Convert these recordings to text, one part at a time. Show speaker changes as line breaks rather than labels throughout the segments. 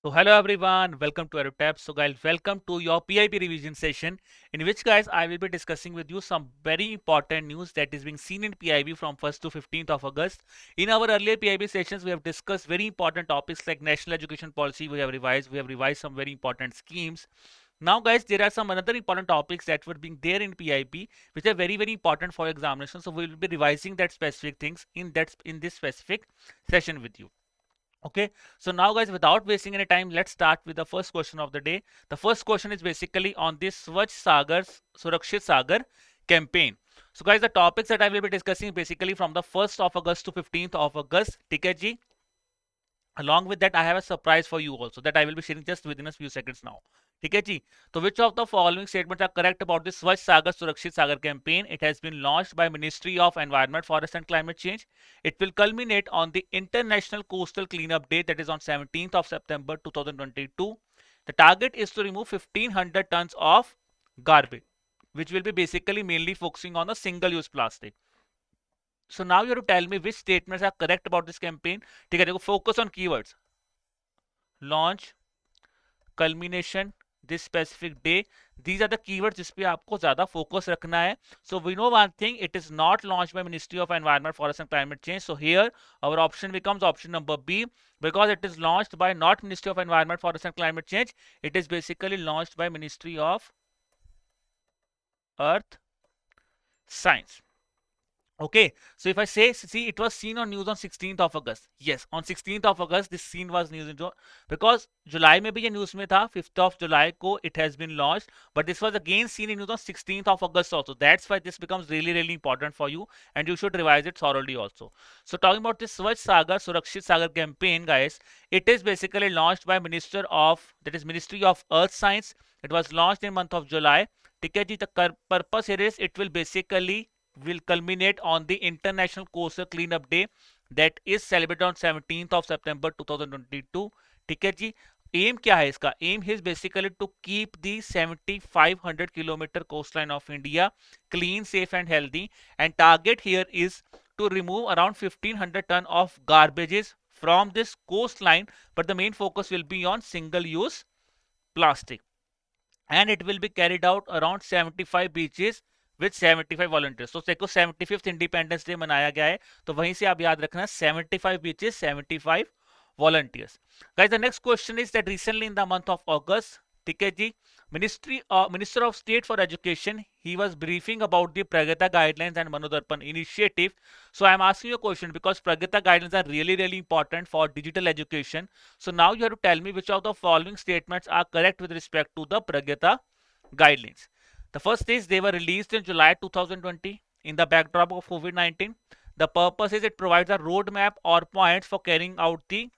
So hello everyone, welcome to EduTap. So guys, welcome to your PIB revision session in which guys I will be discussing with you some very important news that is being seen in PIB from 1st to 15th of August. In our earlier PIB sessions, we have discussed very important topics like national education policy. We have revised some very important schemes. Now guys, there are some another important topics that were being there in PIB which are very important for examination. So we will be revising that specific things in this specific session with you. Okay, so now guys, without wasting any time, let's start with the first question of the day. The first question is basically on this Swachh Sagar Surakshit Sagar campaign. So guys, the topics that I will be discussing basically from the 1st of August to 15th of August. ठीक है जी? Along with that, I have a surprise for you also that I will be sharing just within a few seconds now. ठीक है जी? So which of the following statements are correct about this Swachh Sagar Surakshit Sagar campaign? It has been launched by Ministry of Environment, Forest and Climate Change. It will culminate on the International Coastal Cleanup Day, that is on 17th of September 2022. The target is to remove 1500 tons of garbage, which will be basically mainly focusing on the single-use plastic. So now you have to tell me which statements are correct about this campaign. ठीक है, देखो, focus on keywords. Launch, culmination, this specific day. These are the keywords जिस पे आपको ज़्यादा focus रखना है. So we know one thing, it is not launched by Ministry of Environment, Forest and Climate Change. So here our option becomes option number B, because it is launched by not Ministry of Environment, Forest and Climate Change. It is basically launched by Ministry of Earth Science. Okay, so if I say, see, it was seen on news on 16th of August. Yes, on 16th of August, this scene was news into, because July में भी ये news में था, 5th of July को it has been launched, but this was again seen in news on 16th of August also. That's why this becomes really important for you, and you should revise it thoroughly also. So talking about this Swachh Sagar Surakshit Sagar campaign, guys, it is basically launched by Ministry of Earth Science. It was launched in month of July. ठीक है जी, the purpose here is it will basically will culminate on the International Coastal Cleanup Day that is celebrated on 17th of September 2022. ठीक है जी, M क्या है इसका? M is basically to keep the 7500 kilometer coastline of India clean, safe and healthy, and target here is to remove around 1500 ton of garbages from this coastline, but the main focus will be on single use plastic, and it will be carried out around 75 beaches with 75 volunteers. तो देखो 75th independence day मनाया गया है, तो वहीं से आप याद रखना 75 beaches, 75 volunteers. Guys, the next question is that recently in the month of August, ठीक है जी, Minister of State for Education, he was briefing about the Pragata guidelines and Manodarpan initiative. So I am asking you a question because Pragata guidelines are really important for digital education. So now you have to tell me which of the following statements are correct with respect to the Pragata guidelines. The first is they were released in July 2020 in the backdrop of COVID-19. The purpose is it provides a roadmap or points for carrying out the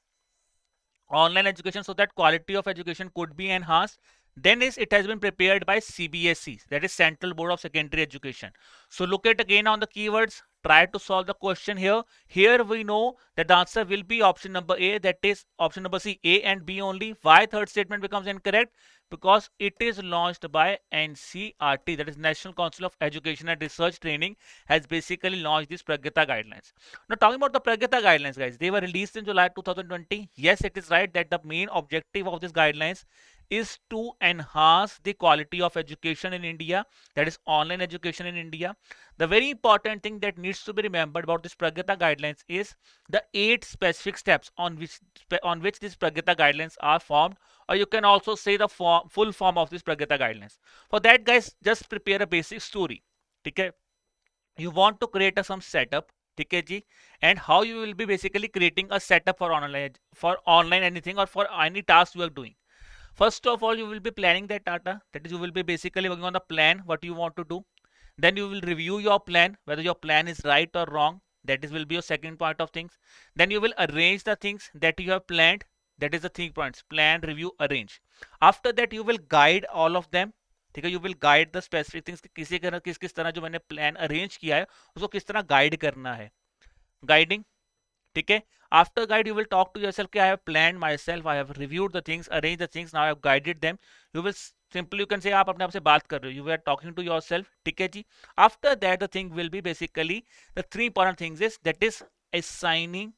online education so that quality of education could be enhanced. Then is it has been prepared by CBSE, that is Central Board of Secondary Education. So look at again on the keywords, try to solve the question here. Here we know that the answer will be option number A, that is option number C, A and B only. Why third statement becomes incorrect? Because it is launched by NCRT, that is National Council of Education and Research Training, has basically launched these Pragata guidelines. Now talking about the Pragata guidelines, guys, they were released in July 2020. Yes, it is right that the main objective of these guidelines is to enhance the quality of education in India, that is online education in India. The very important thing that needs to be remembered about this Pragata guidelines is the 8 specific steps on which these Pragata guidelines are formed, or you can also say the full form of this Pragata guidelines. For that, guys, just prepare a basic story. Okay, you want to create some setup, ठीक है जी, and how you will be basically creating a setup for online anything or for any task you are doing. First of all, you will be planning that data, that is you will be basically working on the plan what you want to do. Then you will review your plan whether your plan is right or wrong, that is will be your second part of things. Then you will arrange the things that you have planned, that is the 3 points: plan, review, arrange. After that you will guide all of them. ठीक है, you will guide the specific things, किस तरह जो मैंने plan arrange किया है उसको किस तरह गाइड करना है, गाइडिंग. ठीक है, after guide you will talk to yourself कि I have planned myself, I have reviewed the things, arrange the things, now I have guided them. You will simply, you can say आप अपने आप से बात कर रहे हो, you are talking to yourself. ठीक है जी. After that the thing will be basically the 3 important things is that is assigning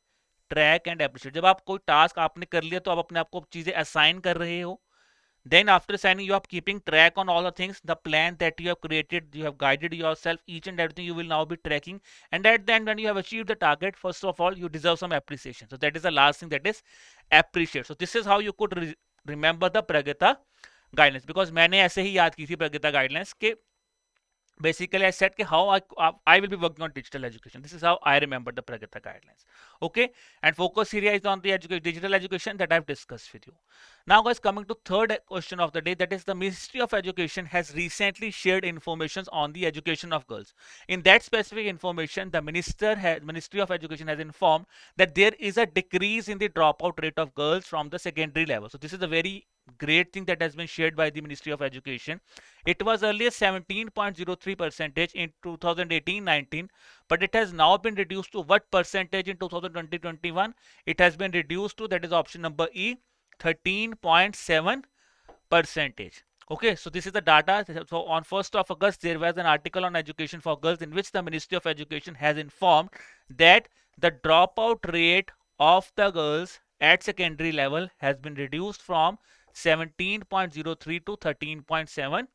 track and appreciate. जब आप कोई टास्क आपने कर लिया तो आप अपने आप को चीजें असाइन कर रहे हो, then after assigning you are keeping track on all the things, the plan that you have created, you have guided yourself, each and everything you will now be tracking, and at the end when you have achieved the target, first of all you deserve some appreciation. So that is the last thing, that is appreciate. So this is how you could remember the Pragata guidelines, because मैंने ऐसे ही याद की थी Pragata guidelines के basically I said how I will be working on digital education. This is how I remember the Pragata guidelines. Okay, and focus area is on the digital education that I've discussed with you. Now guys, coming to third question of the day, that is the Ministry of Education has recently shared information on the education of girls. In that specific information, the Ministry of Education has informed that there is a decrease in the dropout rate of girls from the secondary level. So this is a very great thing that has been shared by the Ministry of Education. It was earlier 17.03 percentage in 2018-19, but it has now been reduced to what percentage in 2020-21? It has been reduced to, that is option number E, 13.7 percentage. Okay, so this is the data. So on 1st of August, there was an article on education for girls in which the Ministry of Education has informed that the dropout rate of the girls at secondary level has been reduced from 17.03 to 13.7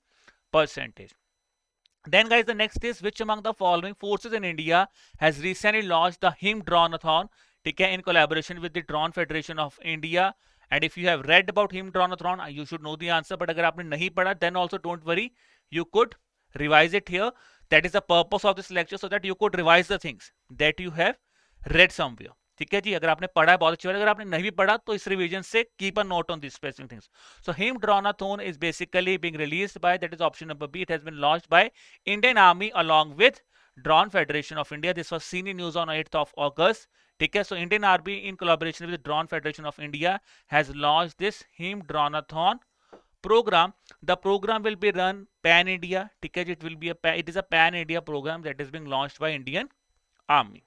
percentage. Then guys, the next is, which among the following forces in India has recently launched the him Drawn-a-thon, in collaboration with the Drawn Federation of India? And if you have read about him Drawn-a-thon, you should know the answer, but agar aapne nahi padha, then also don't worry, you could revise it here. That is the purpose of this lecture, so that you could revise the things that you have read somewhere. ठीक है जी, अगर आपने पढ़ा है बहुत अच्छी बात, अगर आपने नहीं भी पढ़ा तो इस रिवीजन से keep a note on this specific things. So him ड्रॉन-a-thon is basically being released by, that is option number B, it has been launched by Indian Army along with Drawn Federation of India. This was seen in news on 8th of August. ठीक है, so Indian Army in collaboration with Drawn Federation of India has launched this him Drawn-a-thon program. The program will be run pan India. ठीक है, it is a pan India program that is being launched by Indian Army.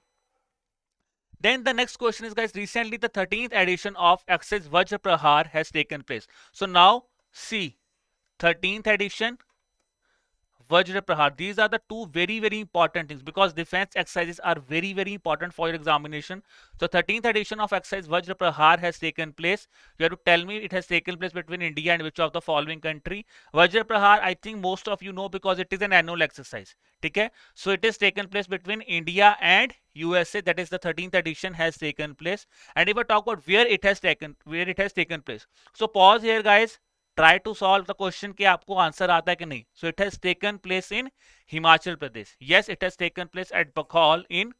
Then the next question is, guys, recently the 13th edition of Exercise Vajra Prahar has taken place. So now see, 13th edition, Vajra Prahar. These are the two very, very important things, because defense exercises are very, very important for your examination. So 13th edition of exercise Vajra Prahar has taken place. You have to tell me it has taken place between India and which of the following country. Vajra Prahar, I think most of you know, because it is an annual exercise. Okay? So it is taken place between India and USA. That is the 13th edition has taken place. And if I talk about where it has taken place. So pause here, guys. Try to solve the question कि आपको answer आता है कि नहीं. So it has taken place in Himachal Pradesh. Yes, it has taken place at Bakhaul in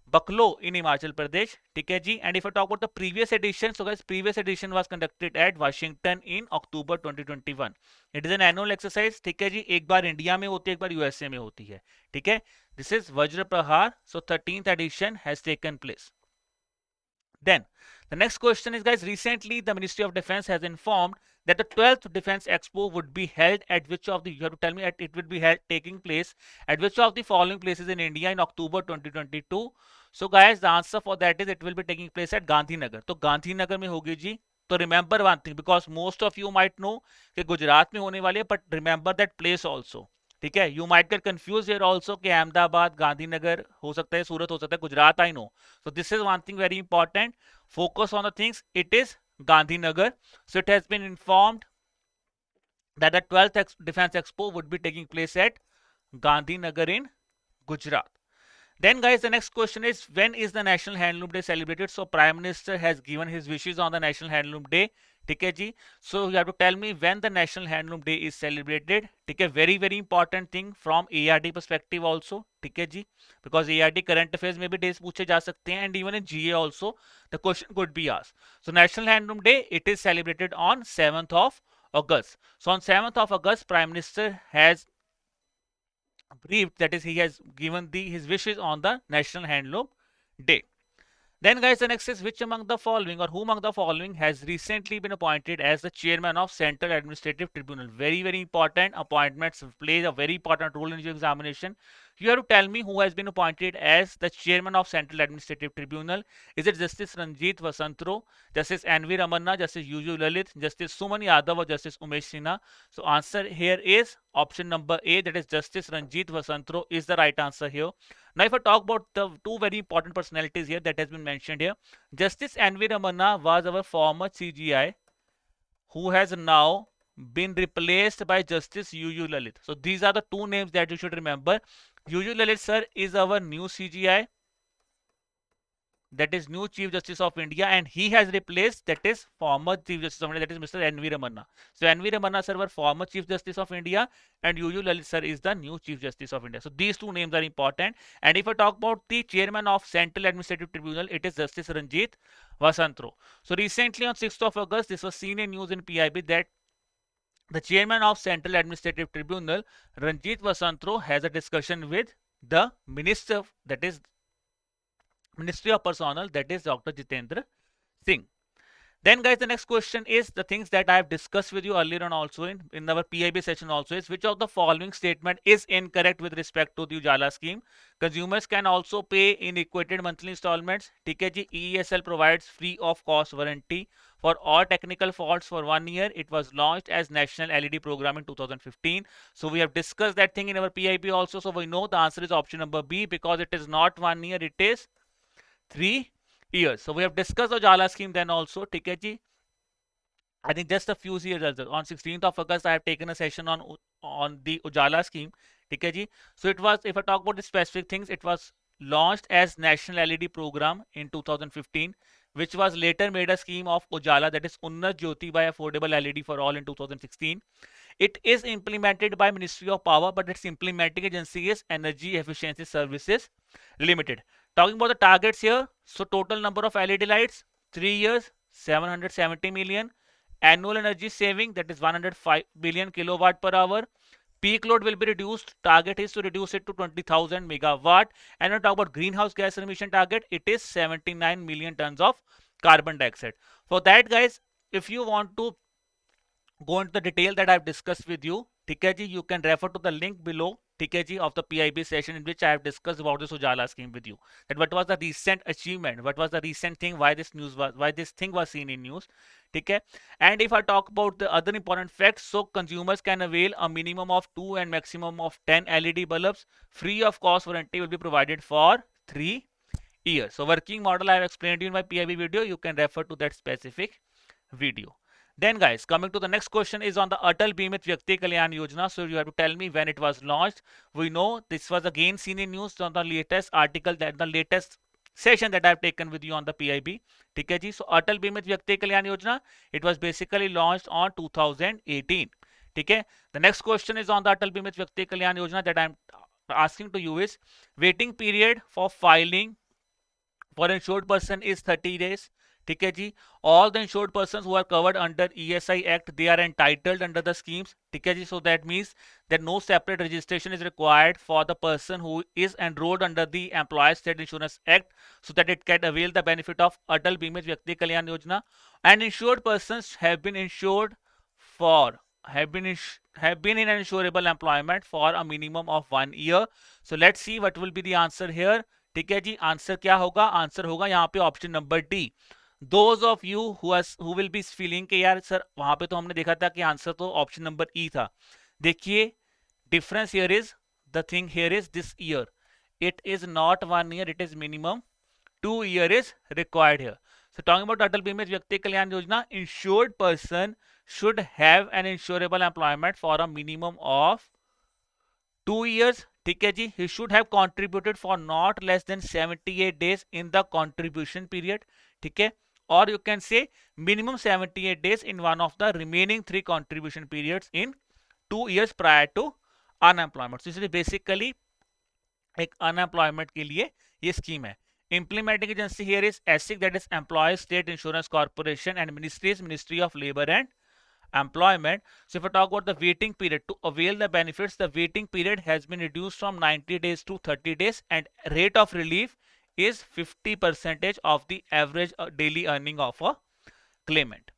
Baklo in Himachal Pradesh. ठीक है जी. And if I talk about the previous edition, so guys, previous edition was conducted at Washington in October 2021. It is an annual exercise. ठीक है जी. एक बार India में होती है, एक बार USA में होती है. ठीक है. This is Vajra Prahar. So 13th edition has taken place. Then the next question is, guys, recently the Ministry of Defense has informed that the 12th Defense Expo would be held at which of the, you have to tell me, it would be taking place at which of the following places in India in October 2022. So guys, the answer for that is it will be taking place at Gandhinagar. तो गांधीनगर में होगी जी. तो remember one thing, because most of you might know कि गुजरात में होने वाली है, but remember that place also. ठीक है, you might get confuse here also कि अहमदाबाद, गांधीनगर हो सकता है, सूरत हो सकता है, Gujarat, I know. So this is one thing very important. Focus on the things. It is Gandhinagar. So it has been informed that the 12th Defense Expo would be taking place at Gandhinagar in Gujarat. Then guys, the next question is, when is the National Handloom Day celebrated? So Prime Minister has given his wishes on the National Handloom Day. ठीक है जी. So you have to tell me when the National Handloom Day is celebrated. ठीक है, very very important thing from ARD perspective also. ठीक है जी, because ARD current affairs में भी days पूछे जा सकते हैं, and even in GA also the question could be asked. So National Handloom Day, it is celebrated on 7th of August. So on 7th of August, Prime Minister has briefed, that is he has given his wishes on the National Handloom Day. Then guys, the next is, which among the following or who among the following has recently been appointed as the chairman of Central Administrative Tribunal? Very very important. Appointments play a very important role in your examination. You have to tell me who has been appointed as the chairman of Central Administrative Tribunal. Is it Justice Ranjit Vasantro, Justice N.V. Ramanna, Justice U.U. Lalit, Justice Suman Yadav, or Justice Umesh Sinha? So answer here is option number A, that is Justice Ranjit Vasantro is the right answer here. Now, if I talk about the two very important personalities here that has been mentioned here, Justice N.V. Ramana was our former CGI who has now been replaced by Justice UU Lalit. So these are the two names that you should remember. UU Lalit sir is our new CGI, that is new Chief Justice of India, and he has replaced that is former Chief Justice of India, that is Mr. N.V. Ramana. So N.V. Ramana sir were former Chief Justice of India, and UU Lalit sir is the new Chief Justice of India. So these two names are important. And if I talk about the Chairman of Central Administrative Tribunal, it is Justice Ranjit Vasantro. So recently on 6th of August, this was seen in news in PIB that the Chairman of Central Administrative Tribunal, Ranjit Vasantro, has a discussion with the Minister, that is Ministry of Personnel, that is Dr. Jitendra Singh. Then guys, the next question is the things that I have discussed with you earlier on also in our PIB session also is, which of the following statement is incorrect with respect to the Ujala scheme? Consumers can also pay in equated monthly installments. TKG EESL provides free of cost warranty for all technical faults for 1 year. It was launched as National LED program in 2015. So we have discussed that thing in our PIB also. So we know the answer is option number B, because it is not 1 year, it is 3 years. So we have discussed the Ujala scheme then also. TKG, I think just a few years on 16th of August, I have taken a session on the Ujala scheme. TKG. So it was, if I talk about the specific things, it was launched as National LED program in 2015, which was later made a scheme of Ujala, that is Unnat Jyoti by Affordable LED for All in 2016. It is implemented by Ministry of Power, but its implementing agency is Energy Efficiency Services Limited. Talking about the targets here, so total number of LED lights, 3 years, 770 million. Annual energy saving, that is 105 billion kilowatt per hour. Peak load will be reduced. Target is to reduce it to 20,000 megawatt. And when we talk about greenhouse gas emission target, it is 79 million tons of carbon dioxide. For that, guys, if you want to go into the detail that I've discussed with you, TKG, you can refer to the link below, TKG, of the PIB session in which I have discussed about this Ujala scheme with you. That what was the recent achievement, what was the recent thing, why this thing was seen in news. Okay. And if I talk about the other important facts, so consumers can avail a minimum of 2 and maximum of 10 LED bulbs. Free of cost warranty will be provided for 3 years. So working model I have explained to you in my PIB video. You can refer to that specific video. Then guys, coming to the next question is on the Atal Bimit Vyakti Kalyan Yojana. So you have to tell me when it was launched. We know this was again seen in news on the latest article, that the latest session that I have taken with you on the PIB. Okay, so Atal Bimit Vyakti Kalyan Yojana, it was basically launched on 2018. Okay, the next question is on the Atal Bimit Vyakti Kalyan Yojana that I am asking to you is, waiting period for filing for insured person is 30 days. ठीक है जी, all the insured persons who are covered under ESI Act, they are entitled under the schemes. ठीक है जी, so that means that no separate registration is required for the person who is enrolled under the Employees State Insurance Act, so that it can avail the benefit of Atal Bimit Vyakti Kalyan Yojana. And insured persons have been insured for have been in an insurable employment for a minimum of 1 year. So let's see what will be the answer here. ठीक है जी, answer क्या होगा? Answer होगा यहाँ पे option number D. Those of you who will be feeling कि यार sir वहां पे तो हमने देखा था कि आंसर तो ऑप्शन नंबर ई था. देखिए difference here is, the thing here is this year. It is not 1 year, it is minimum 2 year is required here. So talking about Atal Bimit Vyakti Kalyan Yojana, insured person should have an insurable employment for a minimum of 2 years. ठीक है जी, he should have contributed for not less than 78 days in the contribution period. ठीक है, or you can say minimum 78 days in one of the remaining 3 contribution periods in 2 years prior to unemployment. So इसलिए basically एक unemployment के लिए ये scheme है. Implementing agency here is ESIC, that is Employees State Insurance Corporation, and Ministry is Ministry of Labor and Employment. So if I talk about the waiting period to avail the benefits, the waiting period has been reduced from 90 days to 30 days, and rate of relief is 50% of the average daily earning of a claimant.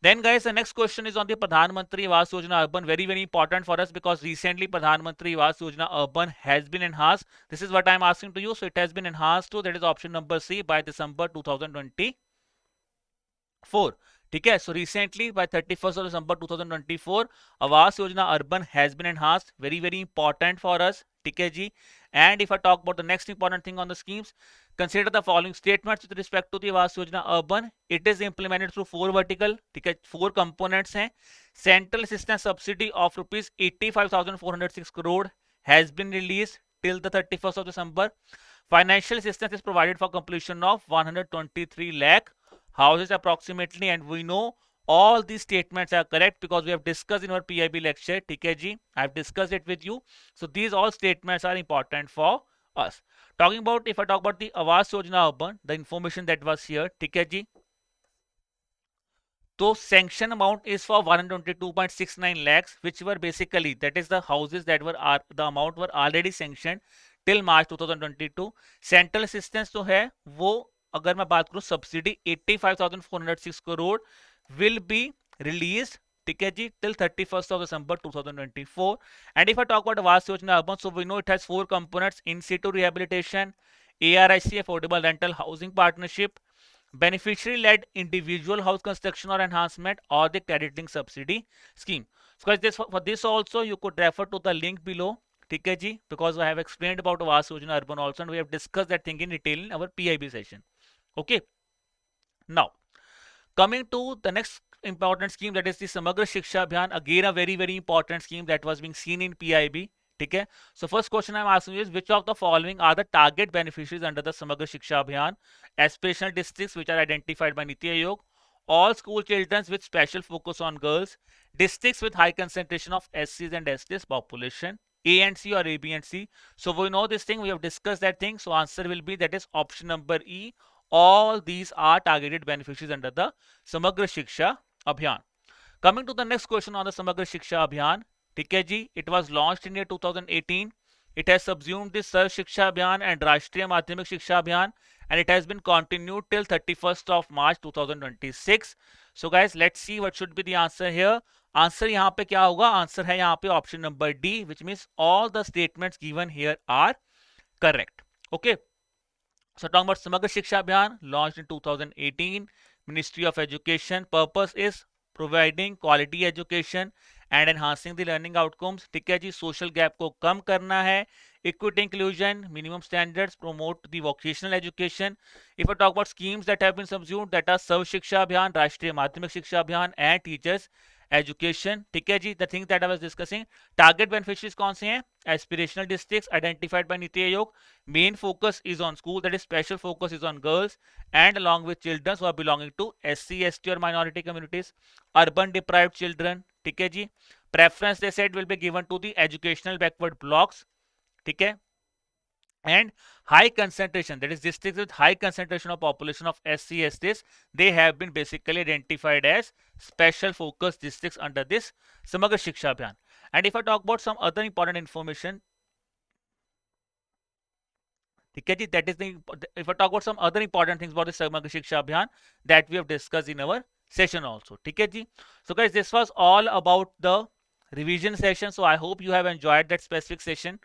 Then guys, the next question is on the Pradhan Mantri Awas Yojana Urban. Very important for us, because recently Pradhan Mantri Awas Yojana Urban has been enhanced. This is what I am asking to you. So it has been enhanced to, that is option number C, by December 2024. ठीक है, so recently by 31st of December 2024, Awas Yojana Urban has been enhanced. Very important for us. ठीक है जी, And if I talk about the next important thing on the schemes, consider the following statements with respect to the Awas Yojana Urban. It is implemented through 4 vertical, ठीक है, 4 components हैं. Central assistance subsidy of rupees 85,406 crore has been released till the 31st of December. Financial assistance is provided for completion of 123 lakh houses approximately, and we know all these statements are correct because we have discussed in our PIB lecture. ठीक है जी, I have discussed it with you. So these all statements are important for us. Talking about, if I talk about the Awas Yojana Urban, the information that was here, ठीक है जी. So sanction amount is for 122.69 lakhs, which were basically, that is the houses that were the amount were already sanctioned till March 2022. Central assistance तो है वो, अगर मैं बात करूं subsidy 85,406 crore will be released, ठीक है जी, till 31st of December 2024. And if I talk about Awas Yojana Urban, so we know it has 4 components: in situ rehabilitation, ARIC affordable rental housing partnership, beneficiary-led individual house construction or enhancement, or the credit link subsidy scheme. So guys, for this also you could refer to the link below, ठीक है जी, because I have explained about Awas Yojana Urban also, and we have discussed that thing in detail in our PIB session. Okay. Now, coming to the next important scheme, that is the Samagra Shiksha Abhiyan. Again, a very, very important scheme that was being seen in PIB. Okay. So first question I'm asking you is, which of the following are the target beneficiaries under the Samagra Shiksha Abhiyan? Aspirational districts which are identified by Niti Aayog, all school children with special focus on girls, districts with high concentration of SCs and STs population, A and C or A, B and C. So we know this thing, we have discussed that thing. So answer will be, that is option number E. All these are targeted beneficiaries under the Samagra Shiksha Abhiyan. Coming to the next question on the Samagra Shiksha Abhiyan, ठीक है जी, it was launched in year 2018. It has subsumed the Sarv Shiksha Abhiyan and Rashtriya Madhyamik Shiksha Abhiyan, and it has been continued till 31st of March 2026. So guys, let's see what should be the answer here. Answer यहाँ पे क्या होगा? Answer है यहाँ पे option number D, which means all the statements given here are correct. Okay. So talking about Samagra Shiksha Abhiyan, launched in 2018, Ministry of Education. Purpose is providing quality education and enhancing the learning outcomes. ठीक है जी, social gap को कम करना है, equity inclusion, minimum standards, promote the vocational education. If I talk about schemes that have been subsumed, that are Sarv Shiksha Abhiyan, Rashtriya Madhyamik Shiksha Abhiyan, and teachers education. ठीक है जी, the thing that I was discussing. Target beneficiaries कौन से हैं? Aspirational districts identified by NITI Aayog. Main focus is on school, that is special focus is on girls and along with children who are belonging to SC, ST or minority communities. Urban deprived children. ठीक है जी. Preference they said will be given to the educational backward blocks. ठीक है. And high concentration, that is districts with high concentration of population of SC, STs, they have been basically identified as special focus districts under this Samagra Shiksha Abhiyan. And if I talk about some other important information, that is the, if I talk about some other important things about the Samagra Shiksha Abhiyan that we have discussed in our session also. So guys, this was all about the revision session. So I hope you have enjoyed that specific session.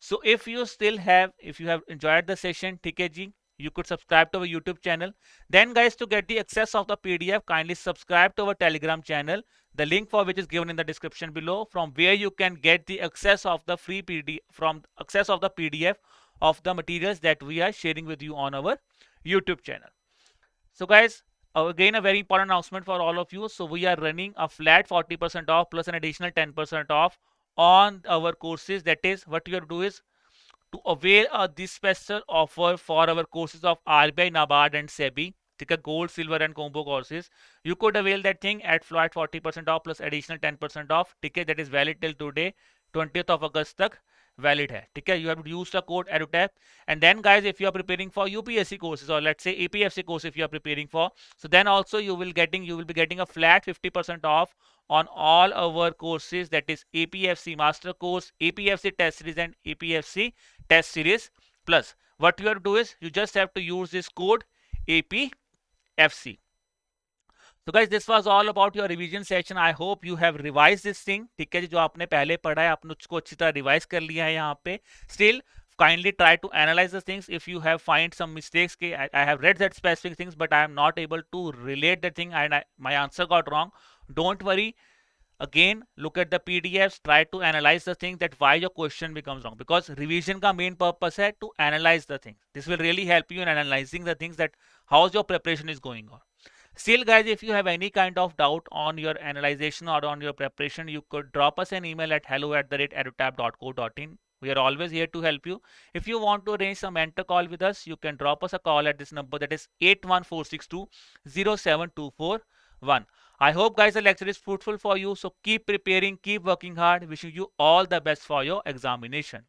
So if you have enjoyed the session, ठीक है जी, you could subscribe to our YouTube channel. Then guys, to get the access of the PDF, kindly subscribe to our Telegram channel, the link for which is given in the description below, from where you can get the access of the free PDF of the materials that we are sharing with you on our YouTube channel. So guys, again a very important announcement for all of you. So we are running a flat 40% off plus an additional 10% off on our courses. That is, what you have to do is to avail this special offer for our courses of RBI, NABARD and SEBI, gold, silver and combo courses. You could avail that thing at flat 40% off plus additional 10% off. That is valid till today, 20th of August tak valid hai. You have to use the code EduTap. And then guys, if you are preparing for UPSC courses, or let's say APFC course if you are preparing for, so then also you will be getting a flat 50% off on all our courses, that is APFC master course, APFC test series and APFC test series plus. What you have to do is you just have to use this code APFC. So guys, this was all about your revision session. I hope you have revised this thing. ठीक है जी, जो आपने पहले पढ़ा है आपने उसको अच्छी तरह रिवाइज कर लिया है यहाँ पे. Still, kindly try to analyze the things. If you have find some mistakes, I have read that specific things, but I am not able to relate the thing and my answer got wrong. Don't worry. again look at the PDFs, try to analyze the thing that why your question becomes wrong, because revision ka main purpose hai to analyze the things. This will really help you in analyzing the things, that how's your preparation is going on. Still guys, if you have any kind of doubt on your analyzation or on your preparation, you could drop us an email at hello@edutap.co.in. We are always here to help you. If you want to arrange some mentor call with us, you can drop us a call at this number, that is 81462 07241. I hope guys the lecture is fruitful for you. So keep preparing, keep working hard. Wishing you all the best for your examination.